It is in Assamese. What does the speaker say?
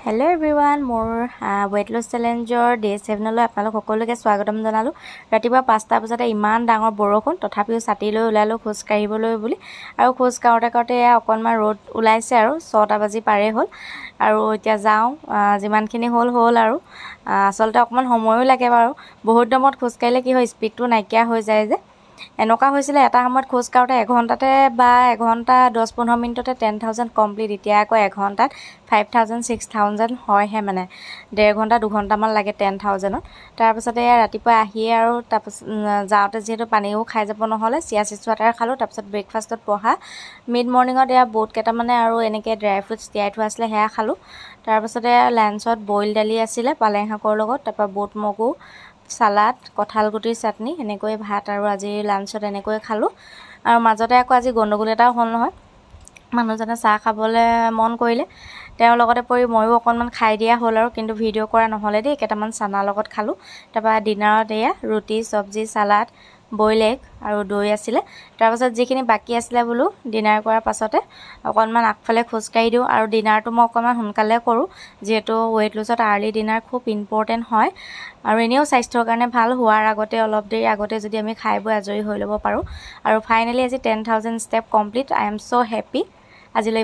Hello everyone more weight loss challenger day 7 आपलोक सकलोके स्वागतम जनालो। रातिपुवा 5टा बजाते इमान डाঙर बरखुण तथापिও ছাতি লৈ ওলালো খোজ কাঢ়িবলৈ বুলি আৰু খোজ কাঢ়োতে কাঢ়োতে অকণমান ৰ'দ ওলাইছে আৰু 6টা বাজি পাৰে হ'ল আৰু এতিয়া যাওঁ যিমানখিনি হ'ল আৰু আসলতে অকণমান সময়ো লাগে বাৰু বহুত দমত খোজ কাঢ়িলে কি হয় স্পিডটো নাইকিয়া হৈ যায় যে এনেকুৱা হৈছিলে এটা সময়ত খোজ কাঢ়োতে 1 ঘণ্টাতে বা 1 ঘণ্টা 10-15 মিনিটতে 10,000 কমপ্লিট এতিয়া আকৌ 1 ঘণ্টাত 5,000 6,000 হয়হে মানে 1.5 ঘণ্টা 2 ঘণ্টামান লাগে 10,000ত তাৰপিছতে ৰাতিপুৱা আহিয়ে আৰু তাৰপিছত যাওঁতে যেহেতু পানীও খাই যাব নহলে চিয়া চিজ ৱাটাৰ খালো তাৰপিছত ব্ৰেকফাষ্টত পহা মিড মৰ্নিঙত এয়া বুট কেইটামানে আৰু এনেকে ড্ৰাই ফ্ৰুটছ তিয়াই থোৱা আছিলে হেয়া খালো তাৰপিছতে লাঞ্চত বইল দালি আছিলে পালেং শাকৰ লগত তাৰপা বুট মগু সালাড কঁঠালগুটিৰ চাটনি এনেকৈ ভাত আৰু আজি লাঞ্চত এনেকৈ খালো আৰু মাজতে আকৌ আজি গণ্ডগোল এটাও হ'ল নহয় মানুহজনে চাহ খাবলৈ মন কৰিলে তেওঁৰ লগতে পৰি ময়ো অকণমান খাই দিয়া হ'ল আৰু কিন্তু ভিডিঅ' কৰা নহলে দেই কেইটামান চানা লগত খালো তাৰপা ডিনাৰত এয়া ৰুটি সবজি সালাড বইল এগ আৰু দৈ আছিলে তাৰপিছত যিখিনি বাকি আছিলে বুলো ডিনাৰ কৰাৰ পাছতে অকণমান আগফালে খোজ কাঢ়ি দিও আৰু ডিনাৰটো মই অকণমান সোনকালে কৰো যেহেতু ওয়েট লছত আৰ্লি ডিনাৰ খুব ইম্পৰ্টেন্ট হয় আৰু এনেও স্বাস্থ্যৰ কাৰণে ভাল হোৱাৰ আগতে অলপ দেৰি আগতে যদি আমি খাই বৈ আজৰি হৈ ল'ব পাৰো আৰু ফাইনালি আজি 10,000 step complete I am so happy আজিলৈ